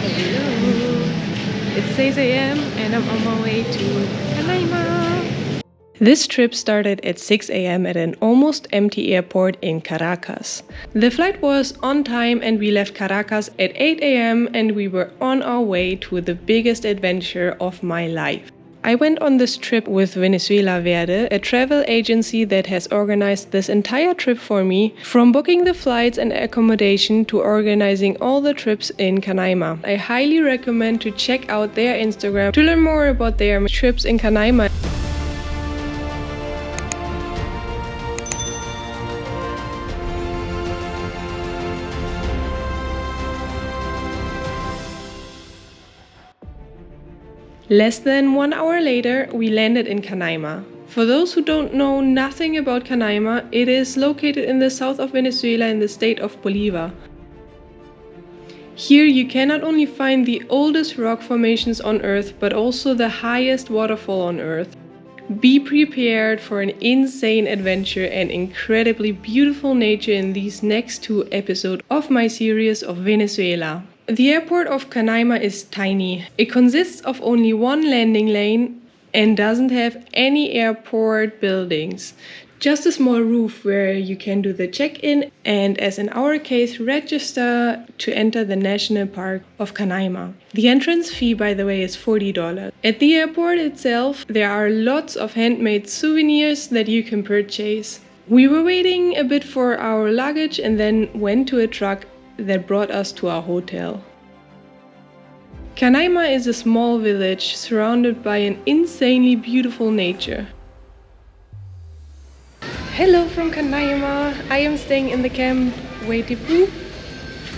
Hello. It's 6 a.m. and I'm on my way to Canaima. This trip started at 6 a.m. at an almost empty airport in Caracas. The flight was on time and we left Caracas at 8 a.m. and we were on our way to the biggest adventure of my life. I went on this trip with Venezuela Verde, a travel agency that has organized this entire trip for me, from booking the flights and accommodation to organizing all the trips in Canaima. I highly recommend to check out their Instagram to learn more about their trips in Canaima. Less than 1 hour later, we landed in Canaima. For those who don't know nothing about Canaima, it is located in the south of Venezuela in the state of Bolívar. Here you can not only find the oldest rock formations on Earth, but also the highest waterfall on Earth. Be prepared for an insane adventure and incredibly beautiful nature in these next 2 episodes of my series of Venezuela. The airport of Canaima is tiny. It consists of only 1 landing lane and doesn't have any airport buildings. Just a small roof where you can do the check-in and, as in our case, register to enter the National Park of Canaima. The entrance fee, by the way, is $40. At the airport itself, there are lots of handmade souvenirs that you can purchase. We were waiting a bit for our luggage and then went to a truck that brought us to our hotel. Canaima is a small village surrounded by an insanely beautiful nature. Hello from Canaima. I am staying in the camp Wetipoo.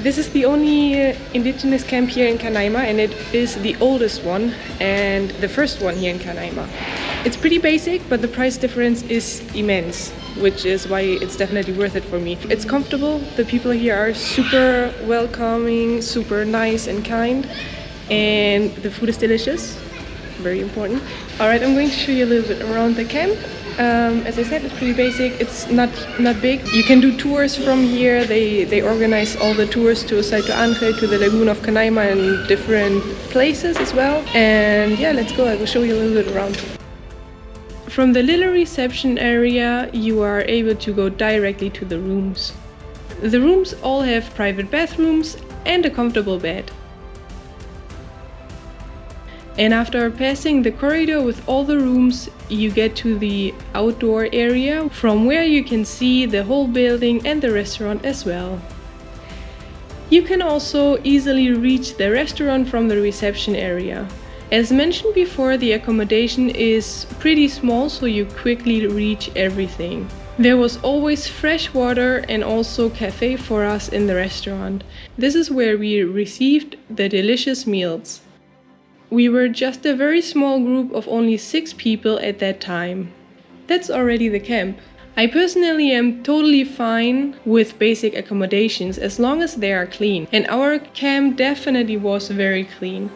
This is the only indigenous camp here in Canaima and it is the oldest one and the first one here in Canaima. It's pretty basic, but the price difference is immense, which is why it's definitely worth it for me. It's comfortable, the people here are super welcoming, super nice and kind, and the food is delicious, very important. Alright, I'm going to show you a little bit around the camp. As I said, it's pretty basic, it's not big. You can do tours from here, they organize all the tours to Saito Ángel, to the Lagoon of Canaima and different places as well. And yeah, let's go, I will show you a little bit around. From the little reception area, you are able to go directly to the rooms. The rooms all have private bathrooms and a comfortable bed. And after passing the corridor with all the rooms, you get to the outdoor area, from where you can see the whole building and the restaurant as well. You can also easily reach the restaurant from the reception area. As mentioned before, the accommodation is pretty small, so you quickly reach everything. There was always fresh water and also cafe for us in the restaurant. This is where we received the delicious meals. We were just a very small group of only 6 people at that time. That's already the camp. I personally am totally fine with basic accommodations as long as they are clean, and our camp definitely was very clean.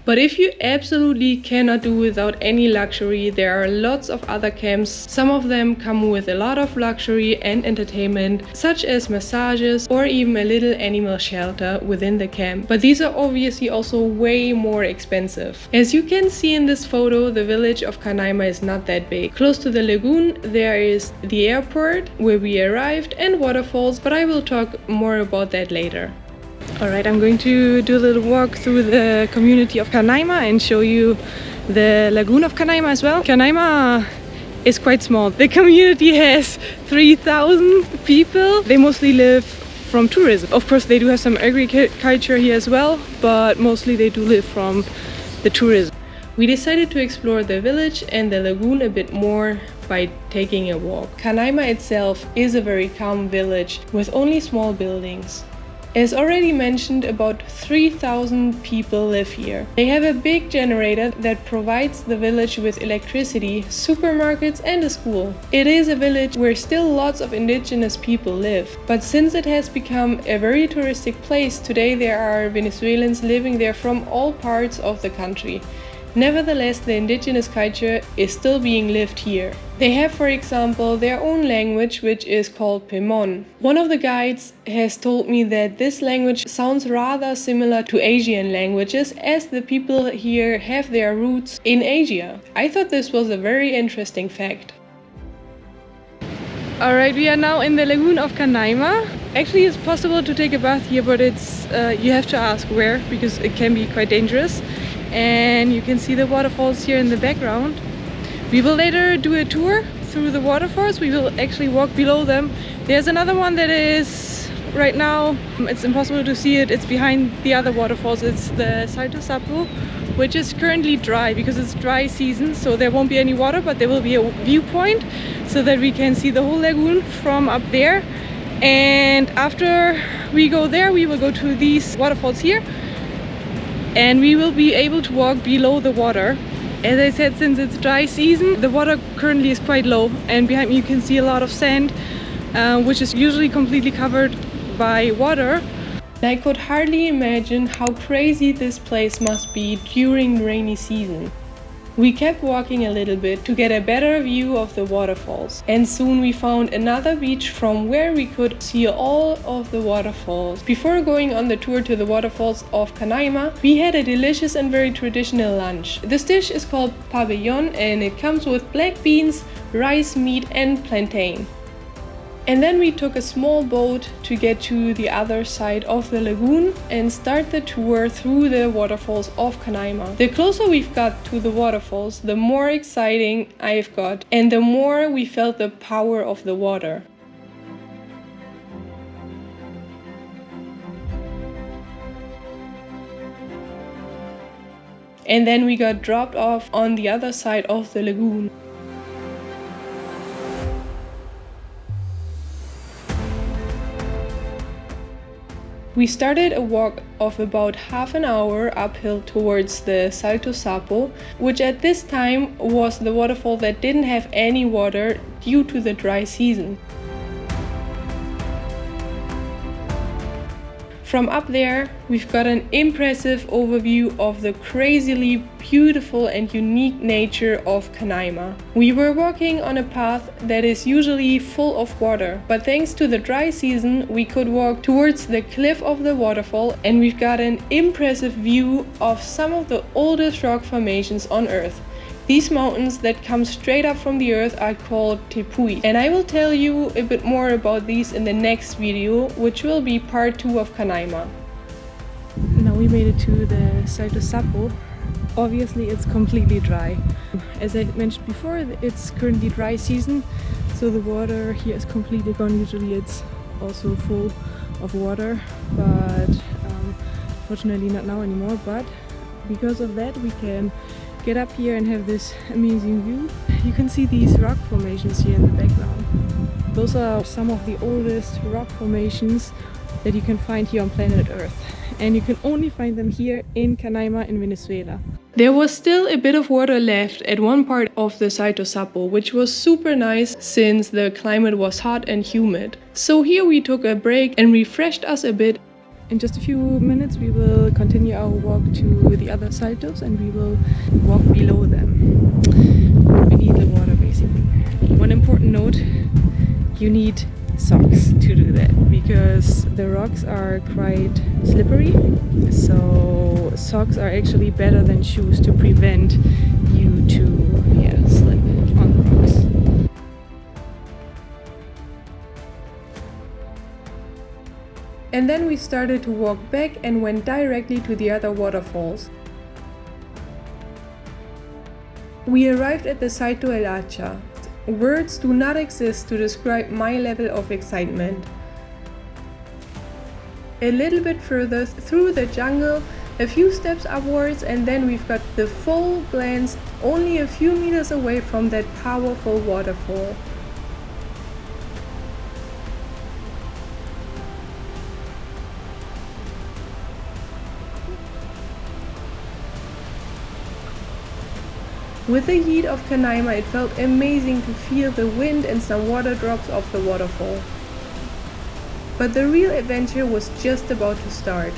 But if you absolutely cannot do without any luxury, there are lots of other camps. Some of them come with a lot of luxury and entertainment, such as massages or even a little animal shelter within the camp. But these are obviously also way more expensive. As you can see in this photo, the village of Canaima is not that big. Close to the lagoon, there is the airport where we arrived and waterfalls, but I will talk more about that later. Alright, I'm going to do a little walk through the community of Canaima and show you the Lagoon of Canaima as well. Canaima is quite small. The community has 3,000 people. They mostly live from tourism. Of course, they do have some agriculture here as well, but mostly they do live from the tourism. We decided to explore the village and the lagoon a bit more by taking a walk. Canaima itself is a very calm village with only small buildings. As already mentioned, about 3,000 people live here. They have a big generator that provides the village with electricity, supermarkets and a school. It is a village where still lots of indigenous people live, but since it has become a very touristic place, today there are Venezuelans living there from all parts of the country. Nevertheless, the indigenous culture is still being lived here. They have, for example, their own language, which is called Pemon. One of the guides has told me that this language sounds rather similar to Asian languages, as the people here have their roots in Asia. I thought this was a very interesting fact. Alright, we are now in the Lagoon of Canaima. Actually, it's possible to take a bath here, but it's you have to ask where, because it can be quite dangerous. And you can see the waterfalls here in the background. We will later do a tour through the waterfalls. We will actually walk below them. There's another one that is right now, it's impossible to see it. It's behind the other waterfalls. It's the Salto Sapo, which is currently dry because it's dry season, so there won't be any water, but there will be a viewpoint so that we can see the whole lagoon from up there. And after we go there, we will go to these waterfalls here, and we will be able to walk below the water. As I said, since it's dry season, the water currently is quite low, and behind me you can see a lot of sand, which is usually completely covered by water. I could hardly imagine how crazy this place must be during rainy season. We kept walking a little bit to get a better view of the waterfalls, and soon we found another beach from where we could see all of the waterfalls. Before going on the tour to the waterfalls of Canaima, we had a delicious and very traditional lunch. This dish is called pabellon, and it comes with black beans, rice, meat and plantain. And then we took a small boat to get to the other side of the lagoon and start the tour through the waterfalls of Canaima. The closer we've got to the waterfalls, the more exciting I've got, and the more we felt the power of the water. And then we got dropped off on the other side of the lagoon. We started a walk of about half an hour uphill towards the Salto Sapo, which at this time was the waterfall that didn't have any water due to the dry season. From up there, we've got an impressive overview of the crazily beautiful and unique nature of Canaima. We were walking on a path that is usually full of water, but thanks to the dry season, we could walk towards the cliff of the waterfall, and we've got an impressive view of some of the oldest rock formations on Earth. These mountains that come straight up from the earth are called tepui, and I will tell you a bit more about these in the next video, which will be part 2 of Canaima. Now we made it to the Saito Sapo. Obviously it's completely dry. As I mentioned before, it's currently dry season, so the water here is completely gone. Usually it's also full of water, but fortunately not now anymore. But because of that, we can get up here and have this amazing view. You can see these rock formations here in the background. Those are some of the oldest rock formations that you can find here on planet Earth, and you can only find them here in Canaima in Venezuela. There was still a bit of water left at one part of the Saito Sapo, which was super nice since the climate was hot and humid. So here we took a break and refreshed us a bit. In just a few minutes we will continue our walk to the other saltos, and we will walk below them. We need the water basically. One important note, you need socks to do that, because the rocks are quite slippery, so socks are actually better than shoes to prevent you to slip on the rocks. And then we started to walk back and went directly to the other waterfalls. We arrived at the Saito El Hacha. Words do not exist to describe my level of excitement. A little bit further through the jungle, a few steps upwards, and then we've got the full glance only a few meters away from that powerful waterfall. With the heat of Canaima, it felt amazing to feel the wind and some water drops off the waterfall. But the real adventure was just about to start.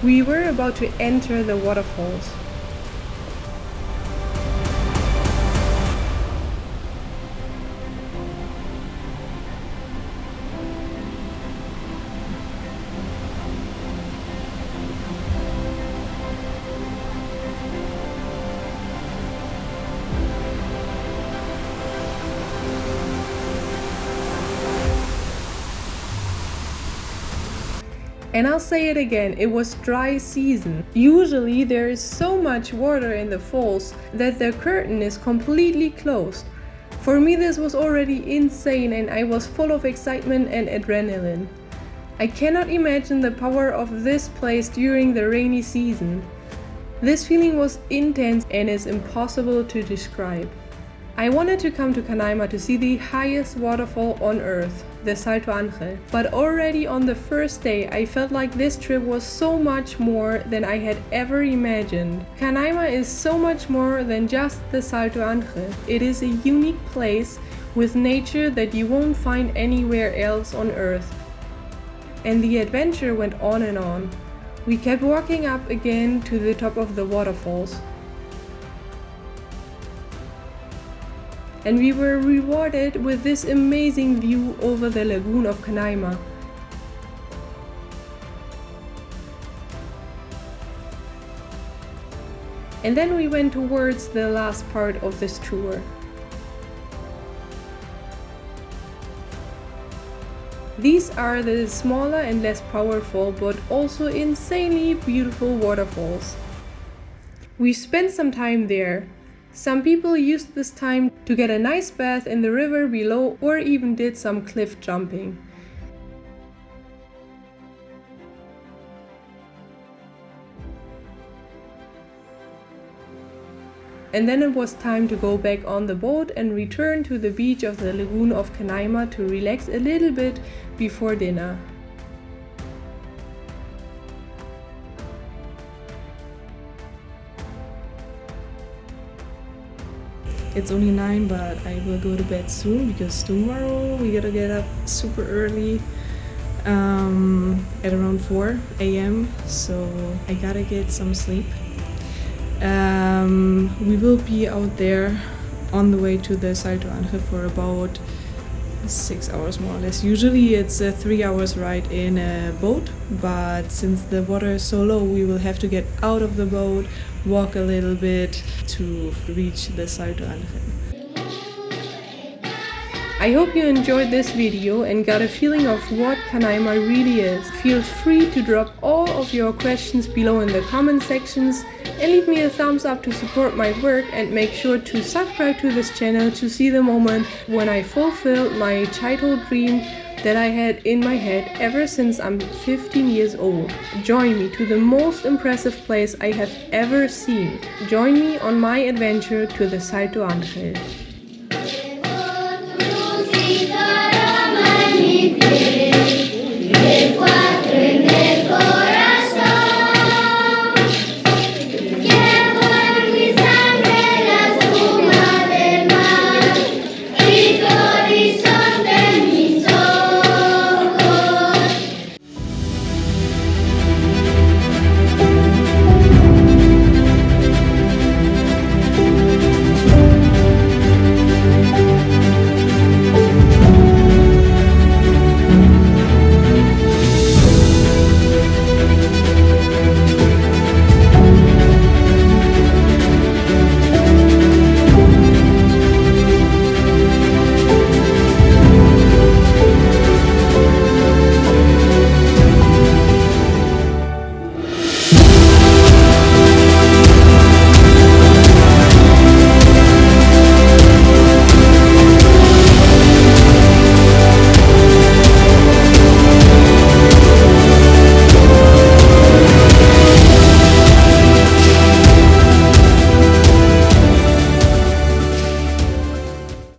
We were about to enter the waterfalls. And I'll say it again, it was dry season. Usually there is so much water in the falls that the curtain is completely closed. For me this was already insane and I was full of excitement and adrenaline. I cannot imagine the power of this place during the rainy season. This feeling was intense and is impossible to describe. I wanted to come to Canaima to see the highest waterfall on earth, the Salto Ángel, but already on the first day I felt like this trip was so much more than I had ever imagined. Canaima is so much more than just the Salto Ángel. It is a unique place with nature that you won't find anywhere else on earth. And the adventure went on and on. We kept walking up again to the top of the waterfalls. And we were rewarded with this amazing view over the Lagoon of Canaima. And then we went towards the last part of this tour. These are the smaller and less powerful but also insanely beautiful waterfalls. We spent some time there. Some people used this time to get a nice bath in the river below or even did some cliff jumping. And then it was time to go back on the boat and return to the beach of the Lagoon of Canaima to relax a little bit before dinner. It's only 9, but I will go to bed soon because tomorrow we gotta get up super early at around 4 a.m. so I gotta get some sleep. We will be out there on the way to the Salto Ángel for about 6 hours more or less. Usually it's a 3 hours ride in a boat, but since the water is so low we will have to get out of the boat, walk a little bit to reach the Salto Ángel. I hope you enjoyed this video and got a feeling of what Canaima really is. Feel free to drop all of your questions below in the comment sections and leave me a thumbs up to support my work, and make sure to subscribe to this channel to see the moment when I fulfilled my childhood dream that I had in my head ever since I'm 15 years old. Join me to the most impressive place I have ever seen. Join me on my adventure to the Salto Ángel.